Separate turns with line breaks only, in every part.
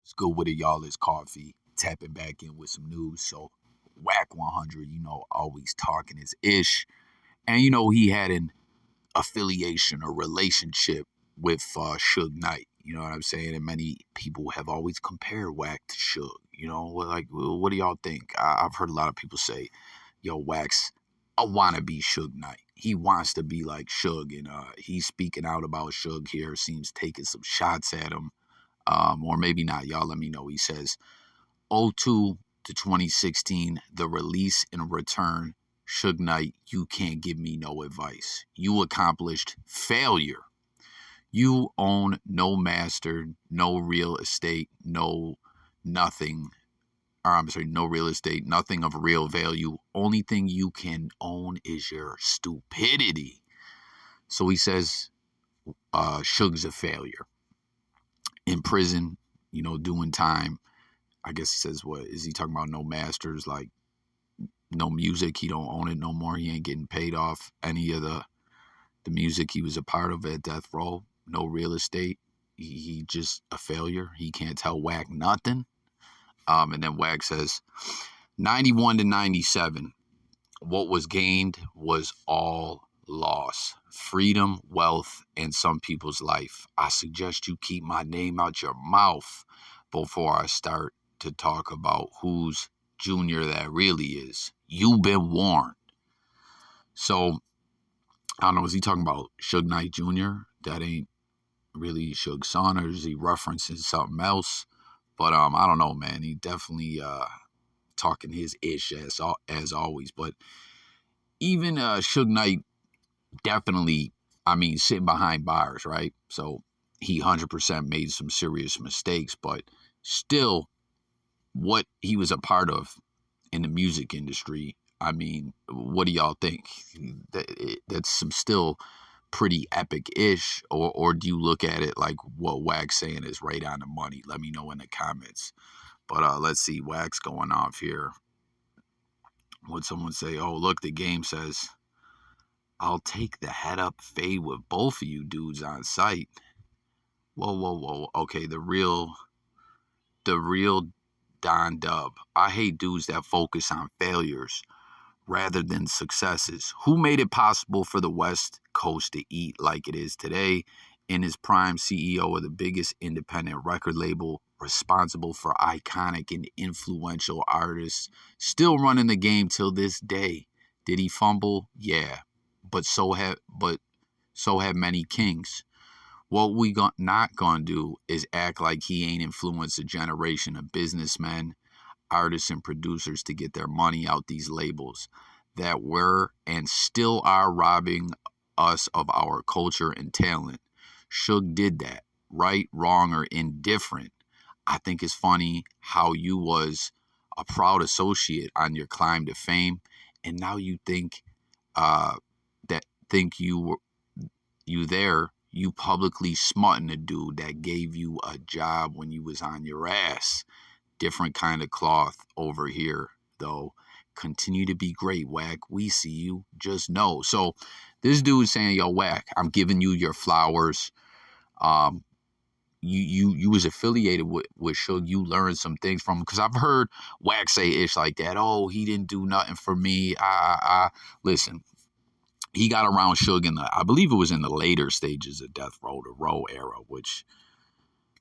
It's good with it, y'all. It's Coffee tapping back in with some news. So, WACK100, always talking his ish. And, he had an affiliation or relationship with Suge Knight. You know what I'm saying? And many people have always compared Wack to Suge. What do y'all think? I've heard a lot of people say, yo, Wax, I want to be Suge Knight. He wants to be like Suge, and he's speaking out about Suge here, seems taking some shots at him. Or maybe not. Y'all let me know. He says, '02 to 2016, the release and return. Suge Knight, you can't give me no advice. You accomplished failure. You own no master, no real estate, no nothing. Or I'm sorry, no real estate, nothing of real value. Only thing you can own is your stupidity. So he says, Suge's a failure. In prison, doing time. I guess he says, what is he talking about? No masters, like no music. He don't own it no more. He ain't getting paid off any of the music he was a part of at death row. No real estate. He just a failure. He can't tell Wack nothing. And then Wack says, 91 to 97, what was gained was all loss. Freedom, wealth, and some people's life. I suggest you keep my name out your mouth before I start to talk about who's junior that really is. You've been warned. So, I don't know, is he talking about Suge Knight Jr.? That ain't really Suge's son, or is he referencing something else? But I don't know, man. He definitely talking his ish as always. But even Suge Knight definitely, sitting behind bars, right? So he 100% made some serious mistakes, but still, what he was a part of in the music industry, what do y'all think? That's some still pretty epic-ish, or do you look at it like what Wack's saying is right on the money? Let me know in the comments. But let's see, Wack's going off here. Would someone say, oh, look, the game says, I'll take the head up fade with both of you dudes on site. Whoa. Okay, the real Don Dub. I hate dudes that focus on failures rather than successes. Who made it possible for the West Coast to eat like it is today? In his prime, CEO of the biggest independent record label, responsible for iconic and influential artists, still running the game till this day. Did he fumble? Yeah, but so have many kings. What we not gonna do is act like he ain't influenced a generation of businessmen, artists, and producers to get their money out these labels that were and still are robbing us of our culture and talent. Suge did that, right, wrong, or indifferent. I think it's funny how you was a proud associate on your climb to fame, and now you think you publicly smutting a dude that gave you a job when you was on your ass. Different kind of cloth over here, though. Continue to be great, Wack. We see you. Just know. So this dude saying, yo, Wack, I'm giving you your flowers. You was affiliated with Suge. You learned some things from him. Because I've heard Wack say ish like that. Oh, he didn't do nothing for me. Listen, he got around Suge I believe it was in the later stages of Death Row, the Row era, which,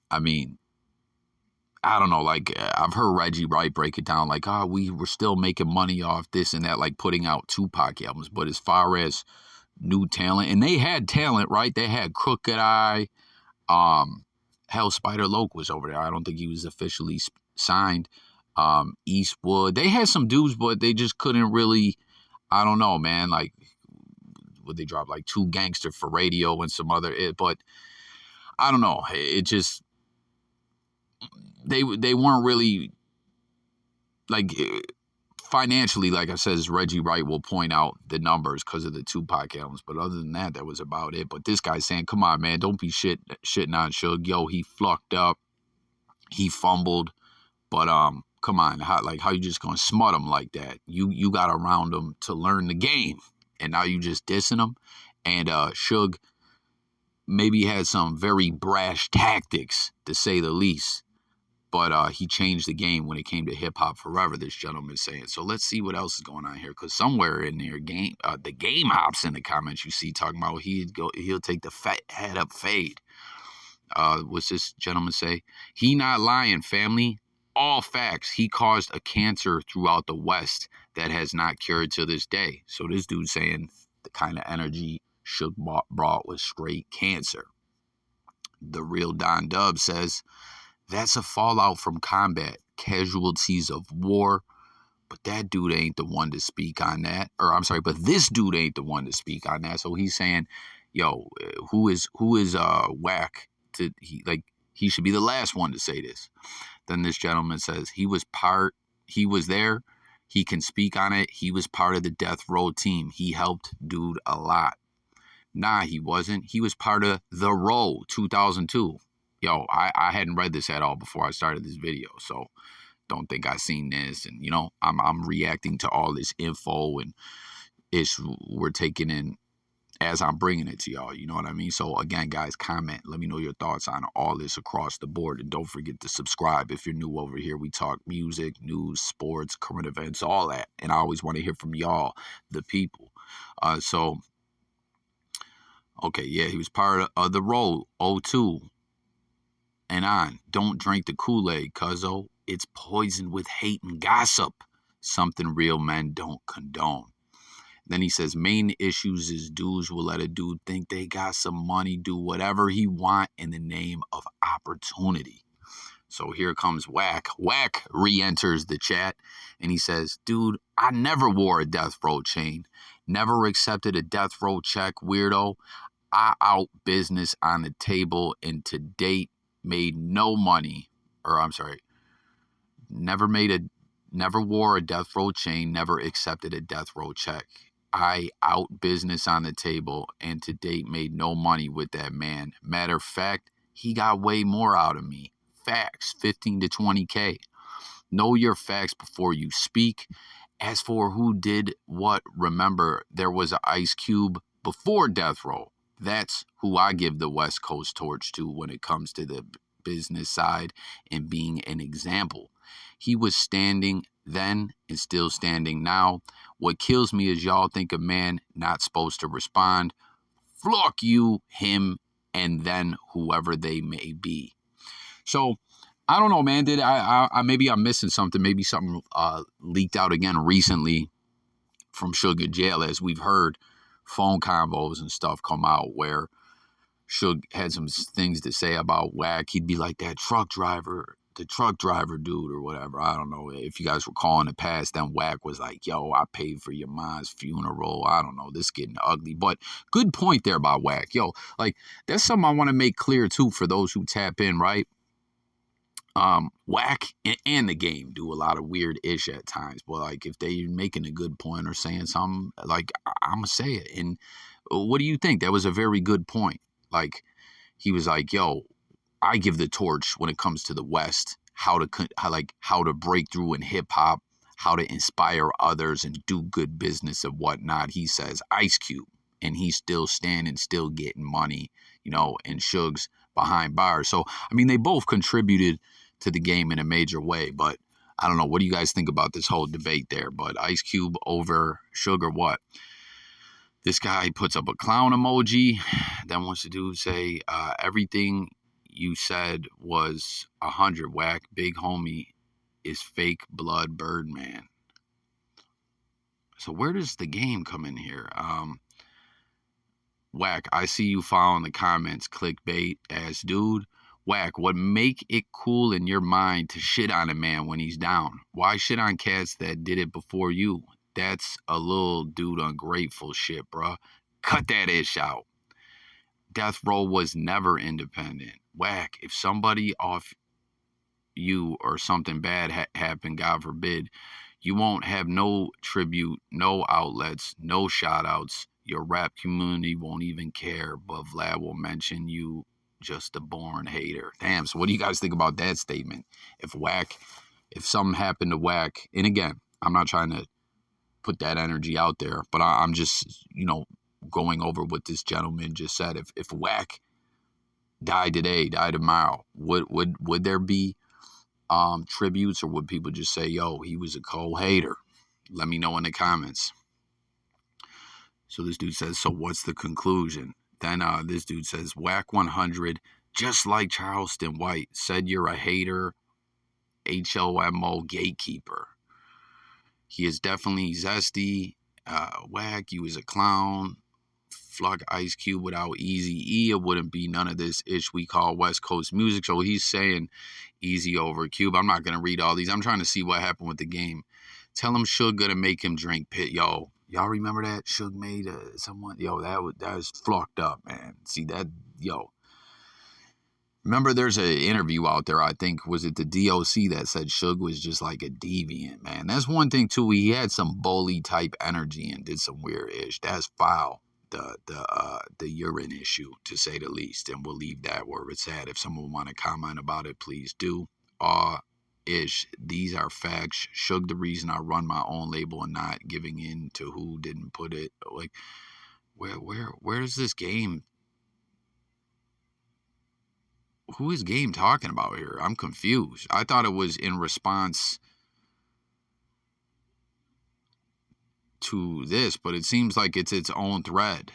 I don't know, like, I've heard Reggie Wright break it down, like, we were still making money off this and that, like putting out Tupac albums. But as far as new talent, and they had talent, right? They had Crooked Eye, hell, Spider Loke was over there. I don't think he was officially signed. Eastwood, they had some dudes, but they just couldn't really, I don't know, man, like, would they drop like 2 Gangster for Radio and some other, but I don't know, it just, they weren't really, like, financially, like I said, Reggie Wright will point out the numbers because of the Tupac albums, but other than that, that was about it. But this guy's saying, come on, man, don't be shitting on Suge. Yo, he fucked up, he fumbled, but come on, how you just gonna smut him like that? You got around him to learn the game, and now you just dissing him. And Suge maybe had some very brash tactics, to say the least. But he changed the game when it came to hip hop forever. This gentleman is saying. So let's see what else is going on here, because somewhere in there, the game hops in the comments you see talking about he'll take the fat head up fade. What's this gentleman say? He not lying, family. All facts. He caused a cancer throughout the West that has not cured to this day. So this dude saying the kind of energy Suge brought was straight cancer. The real Don Dub says that's a fallout from combat, casualties of war. But that dude ain't the one to speak on that. Or I'm sorry, but this dude ain't the one to speak on that. So he's saying, yo, who is WACK he should be the last one to say this. Then this gentleman says he was there, he can speak on it. He was part of the death row team. He helped dude a lot. Nah, he wasn't. He was part of the Row 2002. Yo, I hadn't read this at all before I started this video, so don't think I seen this. And I'm reacting to all this info and we're taking in as I'm bringing it to y'all. You know what I mean? So again, guys, comment. Let me know your thoughts on all this across the board, and don't forget to subscribe if you're new over here. We talk music, news, sports, current events, all that, and I always want to hear from y'all, the people. Okay, yeah, he was part of the Row 02 and on. Don't drink the Kool-Aid, cuzzo. It's poisoned with hate and gossip. Something real men don't condone. Then he says main issues is dudes will let a dude think they got some money, do whatever he want in the name of opportunity. So here comes WACK. WACK re-enters the chat and he says, dude, I never wore a death row chain. Never accepted a death row check, weirdo. I out business on the table and to date made no money. Or I'm sorry, never wore a death row chain, never accepted a death row check. I out business on the table and to date made no money with that man. Matter of fact, he got way more out of me. Facts, 15 to 20K. Know your facts before you speak. As for who did what, remember there was an Ice Cube before death row. That's who I give the West Coast torch to when it comes to the business side and being an example. He was standing then and still standing now. What kills me is y'all think a man not supposed to respond. Flock you, him, and then whoever they may be. So I don't know, man. Did I maybe I'm missing something? Maybe something leaked out again recently from Suge jail, as we've heard phone convos and stuff come out where Suge had some things to say about WACK. He'd be like the truck driver dude or whatever. I don't know if you guys recall in the past. Then WACK was like, yo, I paid for your mom's funeral. I don't know, this getting ugly. But good point there about WACK. Yo, like that's something I want to make clear too for those who tap in, right? WACK and the game do a lot of weird ish at times, but like if they making a good point or saying something, like I'm gonna say it. And what do you think? That was a very good point. Like he was like, yo, I give the torch when it comes to the West, how to break through in hip hop, how to inspire others and do good business and whatnot. He says Ice Cube, and he's still standing, still getting money, and Suge's behind bars. So I mean, they both contributed to the game in a major way, but I don't know. What do you guys think about this whole debate there? But Ice Cube over Suge or what? This guy puts up a clown emoji. Then wants to do say everything you said was 100. WACK, big homie is fake blood Birdman. So where does the game come in here? WACK, I see you following the comments. Clickbait ass dude. WACK, what make it cool in your mind to shit on a man when he's down? Why shit on cats that did it before you? That's a little dude ungrateful shit, bruh. Cut that ish out. Death row was never independent. WACK, if somebody off you or something bad happened, God forbid, you won't have no tribute, no outlets, no shout outs. Your rap community won't even care, but Vlad will mention you just a born hater. Damn, so what do you guys think about that statement? If something happened to WACK, and again, I'm not trying to put that energy out there, but I'm just, going over what this gentleman just said. If WACK died today, died tomorrow, would there be tributes, or would people just say, yo, he was a cold hater? Let me know in the comments. So this dude says, so what's the conclusion? Then this dude says, WACK100, just like Charleston White, said you're a hater, HOMO gatekeeper. He is definitely zesty. Wack, you was a clown. Flock Ice Cube without Easy E, it wouldn't be none of this ish we call West Coast music. So he's saying Easy over Cube. I'm not gonna read all these. I'm trying to see what happened with the game. Tell him Suge gonna make him drink pit. Yo, y'all remember that Suge made someone? Yo, that was flocked up, man. See that? Yo, remember, there's an interview out there, I think, was it the DOC that said Suge was just like a deviant, man. That's one thing, too. He had some bully type energy and did some weird ish. That's foul, the urine issue, to say the least. And we'll leave that where it's at. If someone want to comment about it, please do. Ish. These are facts. Suge, the reason I run my own label and not giving in to who didn't put it. Like, where is this game? Who is Game talking about here? I'm confused. I thought it was in response to this, but it seems like it's its own thread.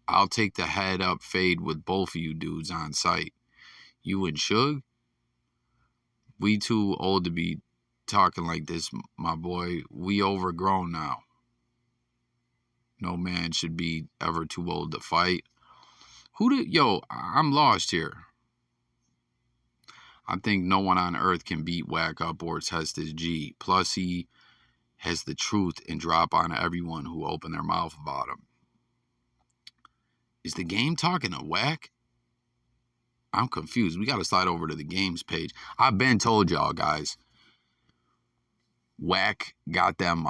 I'll take the head up fade with both of you dudes on site. You and Suge? We too old to be talking like this, my boy. We overgrown now. No man should be ever too old to fight. Yo, I'm lost here. I think no one on earth can beat Whack Up or test his G. Plus, he has the truth and drop on everyone who open their mouth about him. Is the game talking to Whack? I'm confused. We got to slide over to the games page. I've been told y'all, guys. Whack got them,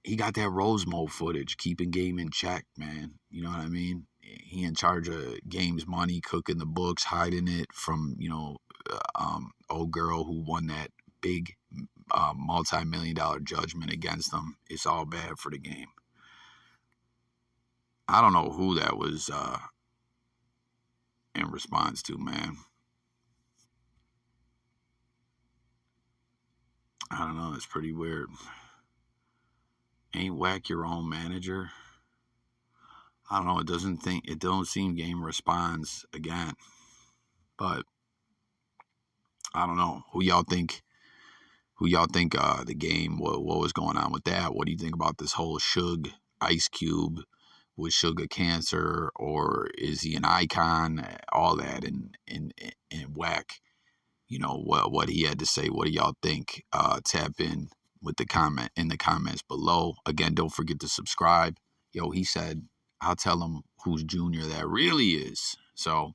he got that Rosemo footage, keeping Game in check, man. You know what I mean? He in charge of Game's money, cooking the books, hiding it from, old girl who won that big multi-million-dollar judgment against them. It's all bad for the Game. I don't know who that was in response to, man. I don't know. It's pretty weird. Ain't Whack your own manager? I don't know. It don't seem Game responds again. But I don't know. Who y'all think the Game, what was going on with that? What do you think about this whole Suge Ice Cube? Was Suge a cancer, or is he an icon? All that, and Whack, what he had to say. What do y'all think? Tap in with the comments below. Again, don't forget to subscribe. Yo, he said, I'll tell him whose junior that really is. So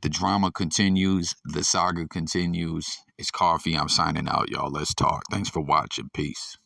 the drama continues. The saga continues. It's Coffee. I'm signing out, y'all. Let's talk. Thanks for watching. Peace.